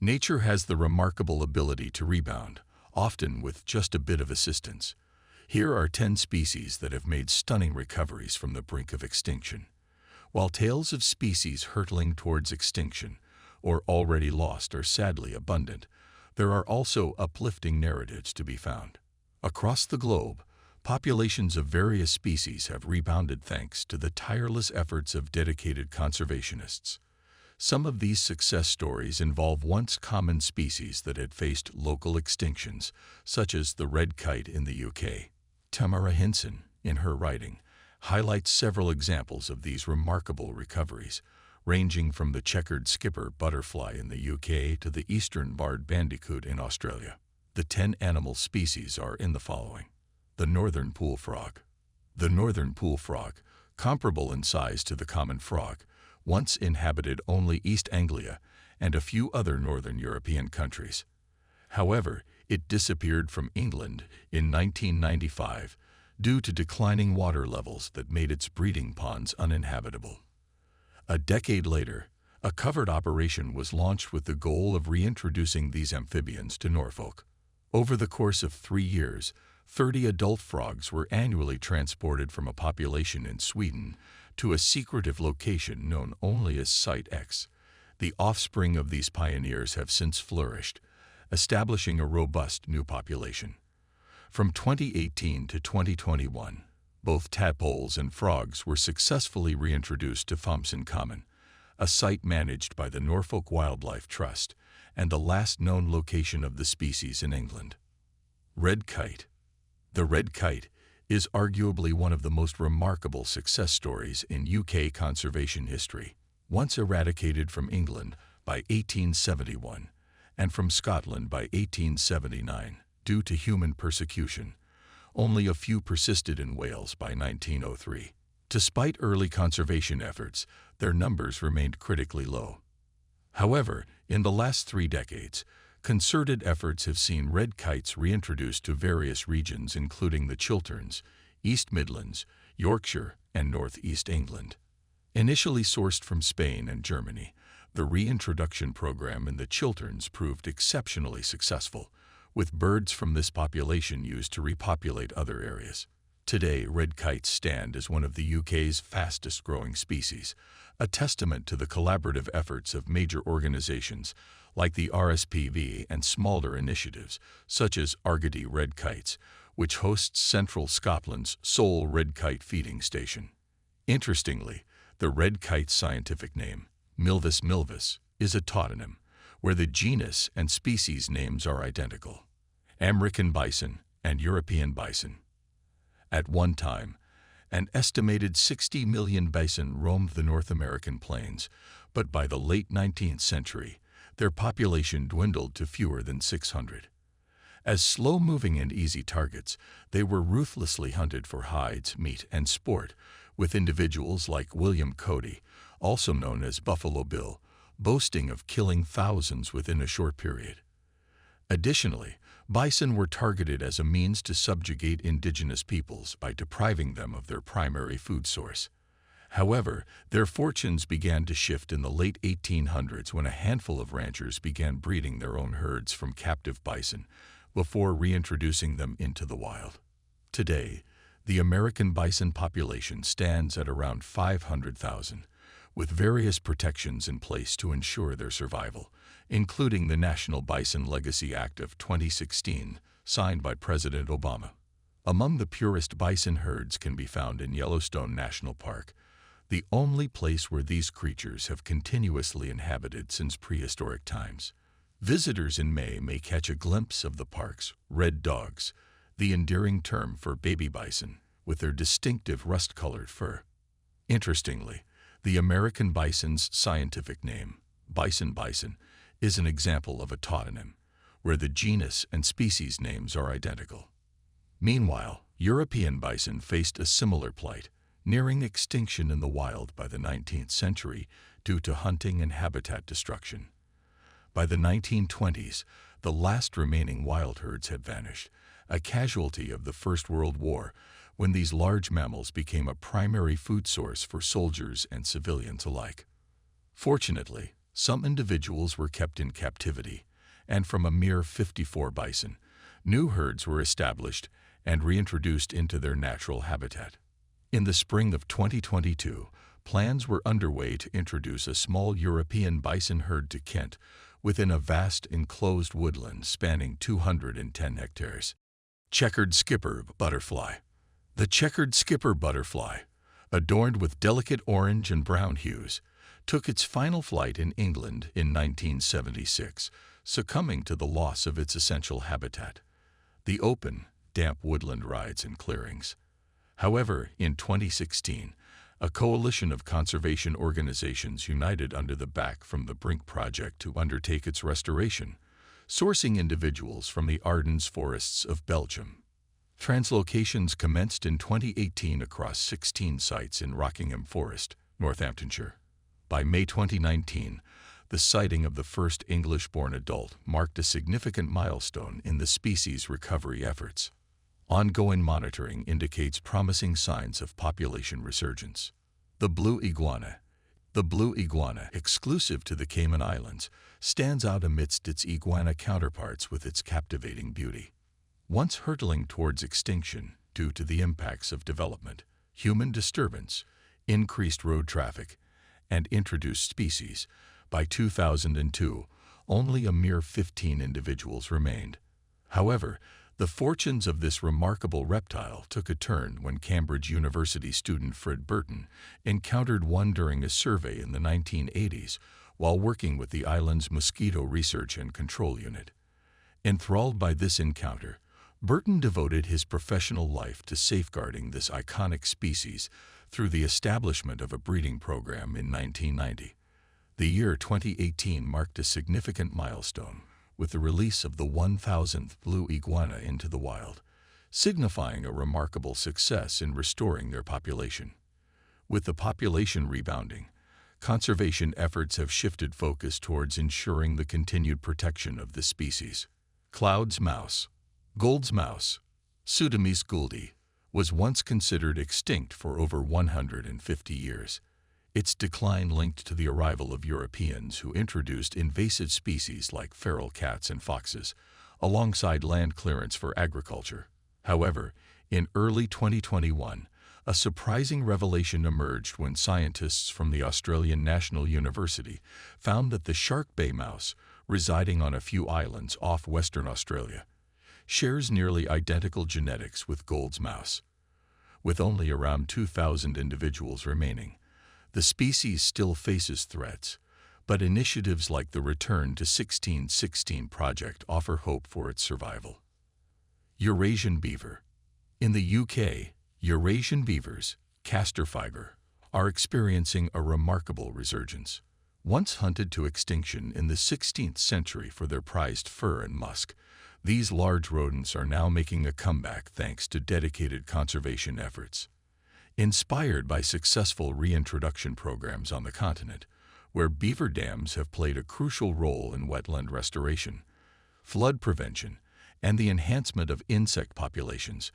Nature has the remarkable ability to rebound, often with just a bit of assistance. Here are 10 species that have made stunning recoveries from the brink of extinction. While tales of species hurtling towards extinction or already lost are sadly abundant, there are also uplifting narratives to be found. Across the globe, populations of various species have rebounded thanks to the tireless efforts of dedicated conservationists. Some of these success stories involve once common species that had faced local extinctions, such as the red kite in the UK. Tamara Hinson, in her writing, highlights several examples of these remarkable recoveries, ranging from the checkered skipper butterfly in the UK to the eastern barred bandicoot in Australia. The 10 animal species are in the following. The northern pool frog. The northern pool frog, comparable in size to the common frog, once inhabited only East Anglia and a few other northern European countries. However, it disappeared from England in 1995 due to declining water levels that made its breeding ponds uninhabitable. A decade later, a covered operation was launched with the goal of reintroducing these amphibians to Norfolk. Over the course of 3 years, 30 adult frogs were annually transported from a population in Sweden to a secretive location known only as Site X. The offspring of these pioneers have since flourished, establishing a robust new population. From 2018 to 2021, both tadpoles and frogs were successfully reintroduced to Thompson Common, a site managed by the Norfolk Wildlife Trust and the last known location of the species in England. Red kite. The red kite is arguably one of the most remarkable success stories in UK conservation history. Once eradicated from England by 1871 and from Scotland by 1879 due to human persecution, only a few persisted in Wales by 1903. Despite early conservation efforts, their numbers remained critically low. However, in the last 3 decades, concerted efforts have seen red kites reintroduced to various regions including the Chilterns, East Midlands, Yorkshire, and northeast England. Initially sourced from Spain and Germany, the reintroduction program in the Chilterns proved exceptionally successful, with birds from this population used to repopulate other areas. Today, red kites stand as one of the UK's fastest-growing species, a testament to the collaborative efforts of major organizations like the RSPB and smaller initiatives such as Argody Red Kites, which hosts central Scotland's sole red kite feeding station. Interestingly, the red kite's scientific name, Milvus milvus, is a tautonym, where the genus and species names are identical: American bison and European bison. At one time, an estimated 60 million bison roamed the North American plains, but by the late 19th century, their population dwindled to fewer than 600. As slow-moving and easy targets, they were ruthlessly hunted for hides, meat, and sport, with individuals like William Cody, also known as Buffalo Bill, boasting of killing thousands within a short period. Additionally, bison were targeted as a means to subjugate indigenous peoples by depriving them of their primary food source. However, their fortunes began to shift in the late 1800s when a handful of ranchers began breeding their own herds from captive bison before reintroducing them into the wild. Today, the American bison population stands at around 500,000, with various protections in place to ensure their survival, including the National Bison Legacy Act of 2016, signed by President Obama. Among the purest bison herds can be found in Yellowstone National Park, the only place where these creatures have continuously inhabited since prehistoric times. Visitors in may catch a glimpse of the park's red dogs, the endearing term for baby bison, with their distinctive rust-colored fur. Interestingly, the American bison's scientific name, bison bison, is an example of a tautonym, where the genus and species names are identical. Meanwhile, European bison faced a similar plight, nearing extinction in the wild by the 19th century due to hunting and habitat destruction. By the 1920s, the last remaining wild herds had vanished, a casualty of the First World War, when these large mammals became a primary food source for soldiers and civilians alike. Fortunately, some individuals were kept in captivity, and from a mere 54 bison, new herds were established and reintroduced into their natural habitat. In the spring of 2022, plans were underway to introduce a small European bison herd to Kent within a vast enclosed woodland spanning 210 hectares. Checkered skipper butterfly. The checkered skipper butterfly, adorned with delicate orange and brown hues, took its final flight in England in 1976, succumbing to the loss of its essential habitat, the open, damp woodland rides and clearings. However, in 2016, a coalition of conservation organizations united under the Back from the Brink project to undertake its restoration, sourcing individuals from the Ardennes forests of Belgium. Translocations commenced in 2018 across 16 sites in Rockingham Forest, Northamptonshire. By May 2019, the sighting of the first English-born adult marked a significant milestone in the species' recovery efforts. Ongoing monitoring indicates promising signs of population resurgence. The blue iguana. The blue iguana, exclusive to the Cayman Islands, stands out amidst its iguana counterparts with its captivating beauty. Once hurtling towards extinction due to the impacts of development, human disturbance, increased road traffic, and introduced species, by 2002, only a mere 15 individuals remained. However, the fortunes of this remarkable reptile took a turn when Cambridge University student Fred Burton encountered one during a survey in the 1980s while working with the island's Mosquito Research and Control Unit. Enthralled by this encounter, Burton devoted his professional life to safeguarding this iconic species through the establishment of a breeding program in 1990. The year 2018 marked a significant milestone with the release of the 1,000th blue iguana into the wild, signifying a remarkable success in restoring their population. With the population rebounding, conservation efforts have shifted focus towards ensuring the continued protection of this species. Cloud's mouse. Gould's mouse, Pseudomys gouldi, was once considered extinct for over 150 years. Its decline linked to the arrival of Europeans who introduced invasive species like feral cats and foxes, alongside land clearance for agriculture. However, in early 2021, a surprising revelation emerged when scientists from the Australian National University found that the shark bay mouse, residing on a few islands off Western Australia, shares nearly identical genetics with Gould's mouse. With only around 2,000 individuals remaining, the species still faces threats, but initiatives like the Return to 1616 project offer hope for its survival. Eurasian beaver. In the UK, Eurasian beavers, castor fiber, are experiencing a remarkable resurgence. Once hunted to extinction in the 16th century for their prized fur and musk, these large rodents are now making a comeback thanks to dedicated conservation efforts. Inspired by successful reintroduction programs on the continent, where beaver dams have played a crucial role in wetland restoration, flood prevention, and the enhancement of insect populations,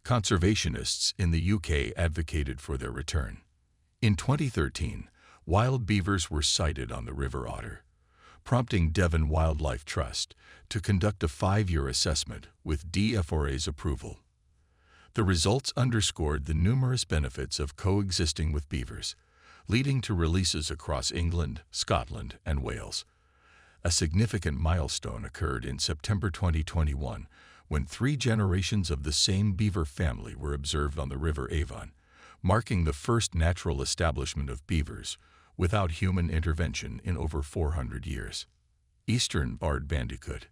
conservationists in the UK advocated for their return. In 2013, wild beavers were sighted on the River Otter, prompting Devon Wildlife Trust to conduct a 5-year assessment with DFRA's approval. The results underscored the numerous benefits of coexisting with beavers, leading to releases across England, Scotland, and Wales. A significant milestone occurred in September 2021 when 3 generations of the same beaver family were observed on the River Avon, marking the first natural establishment of beavers without human intervention in over 400 years. Eastern barred bandicoot.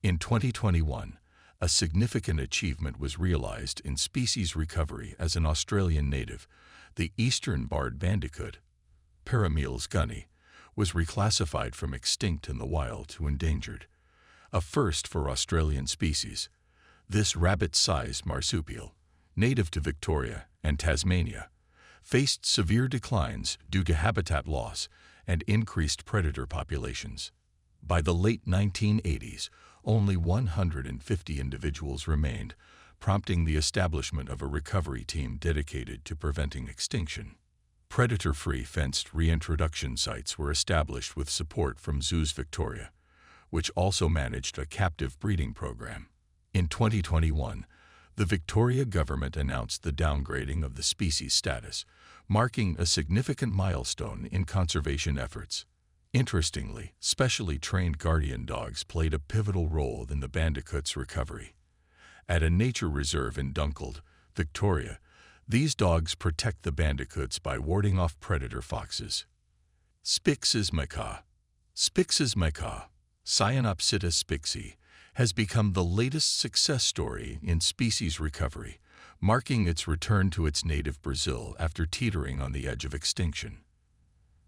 In 2021, a significant achievement was realized in species recovery as an Australian native. The eastern barred bandicoot, Parameles gunni, was reclassified from extinct in the wild to endangered, a first for Australian species. This rabbit-sized marsupial, native to Victoria and Tasmania, faced severe declines due to habitat loss and increased predator populations. By the late 1980s, only 150 individuals remained, prompting the establishment of a recovery team dedicated to preventing extinction. Predator-free fenced reintroduction sites were established with support from Zoos Victoria, which also managed a captive breeding program. In 2021, the Victoria government announced the downgrading of the species status, marking a significant milestone in conservation efforts. Interestingly, specially trained guardian dogs played a pivotal role in the bandicoot's recovery. At a nature reserve in Dunkeld, Victoria, these dogs protect the bandicoots by warding off predator foxes. Spix's macaw. Spix's macaw, Cyanopsitta spixi, has become the latest success story in species recovery, marking its return to its native Brazil after teetering on the edge of extinction.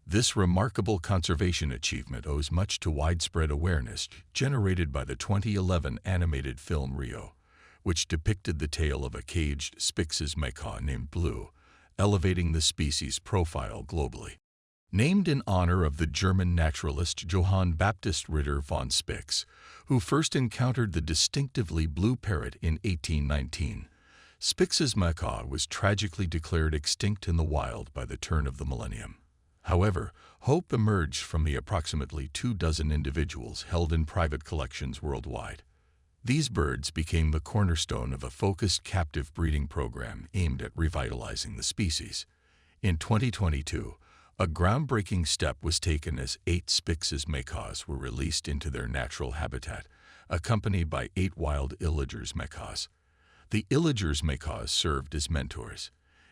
This remarkable conservation achievement owes much to widespread awareness generated by the 2011 animated film Rio, which depicted the tale of a caged Spix's macaw named Blue, elevating the species' profile globally. Named in honor of the German naturalist Johann Baptist Ritter von Spix, who first encountered the distinctively blue parrot in 1819, Spix's macaw was tragically declared extinct in the wild by the turn of the millennium. However, hope emerged from the approximately 24 individuals held in private collections worldwide. These birds became the cornerstone of a focused captive breeding program aimed at revitalizing the species. In 2022, a groundbreaking step was taken as 8 Spix's macaws were released into their natural habitat, accompanied by 8 wild Illiger's macaws. The Illiger's macaws served as mentors,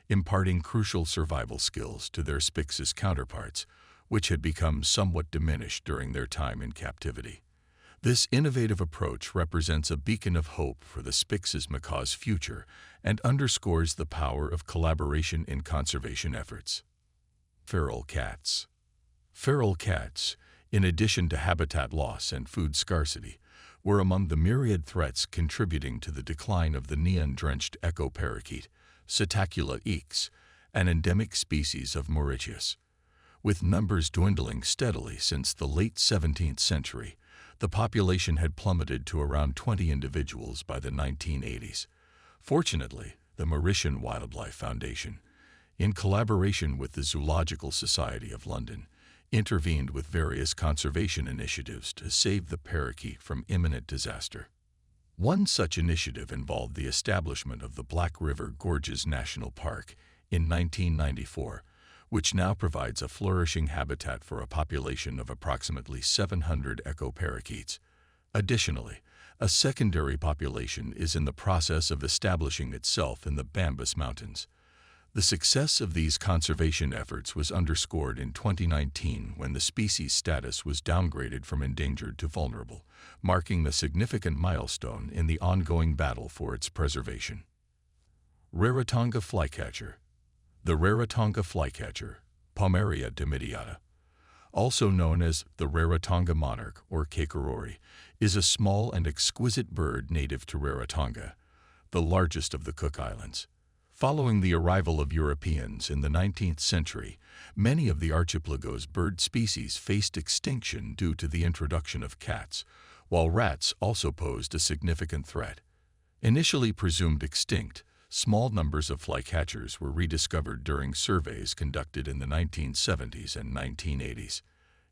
imparting crucial survival skills to their Spix's counterparts, which had become somewhat diminished during their time in captivity. This innovative approach represents a beacon of hope for the Spix's macaw's future and underscores the power of collaboration in conservation efforts. Feral cats. Feral cats, in addition to habitat loss and food scarcity, were among the myriad threats contributing to the decline of the neon-drenched echo parakeet, Setacula ix, an endemic species of Mauritius. With numbers dwindling steadily since the late 17th century, the population had plummeted to around 20 individuals by the 1980s. Fortunately, the Mauritian Wildlife Foundation, in collaboration with the Zoological Society of London, intervened with various conservation initiatives to save the parakeet from imminent disaster. One such initiative involved the establishment of the Black River Gorges National Park in 1994, which now provides a flourishing habitat for a population of approximately 700 echo parakeets. Additionally, a secondary population is in the process of establishing itself in the Bambus Mountains. The success of these conservation efforts was underscored in 2019 when the species status was downgraded from endangered to vulnerable, marking a significant milestone in the ongoing battle for its preservation. Rarotonga flycatcher. The Rarotonga flycatcher, Palmaria dimidiata, also known as the Rarotonga monarch or Kekurori, is a small and exquisite bird native to Rarotonga, the largest of the Cook Islands. Following the arrival of Europeans in the 19th century, many of the archipelago's bird species faced extinction due to the introduction of cats, while rats also posed a significant threat. Initially presumed extinct, small numbers of flycatchers were rediscovered during surveys conducted in the 1970s and 1980s.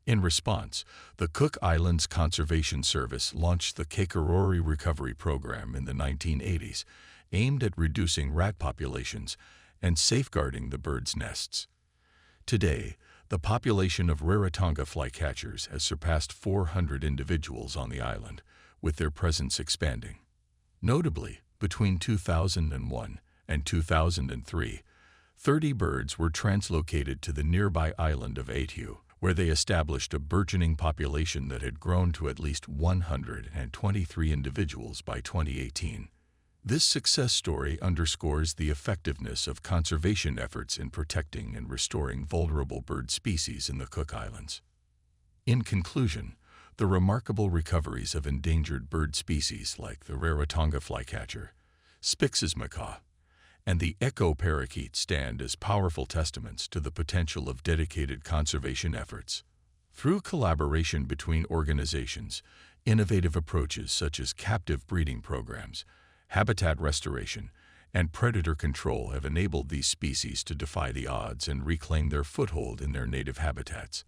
In response, the Cook Islands Conservation Service launched the Kekurori Recovery Program in the 1980s, aimed at reducing rat populations and safeguarding the birds' nests. Today, the population of Rarotonga flycatchers has surpassed 400 individuals on the island, with their presence expanding. Notably, between 2001 and 2003, 30 birds were translocated to the nearby island of Attu, where they established a burgeoning population that had grown to at least 123 individuals by 2018. This success story underscores the effectiveness of conservation efforts in protecting and restoring vulnerable bird species in the Cook Islands. In conclusion, the remarkable recoveries of endangered bird species like the Rarotonga flycatcher, Spix's macaw, and the echo parakeet stand as powerful testaments to the potential of dedicated conservation efforts. Through collaboration between organizations, innovative approaches such as captive breeding programs, habitat restoration, and predator control have enabled these species to defy the odds and reclaim their foothold in their native habitats.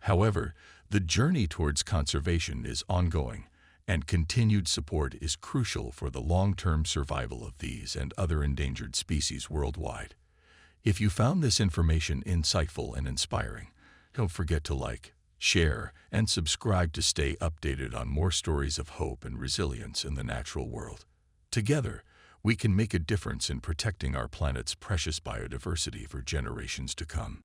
However, the journey towards conservation is ongoing, and continued support is crucial for the long-term survival of these and other endangered species worldwide. If you found this information insightful and inspiring, don't forget to like, share, and subscribe to stay updated on more stories of hope and resilience in the natural world. Together, we can make a difference in protecting our planet's precious biodiversity for generations to come.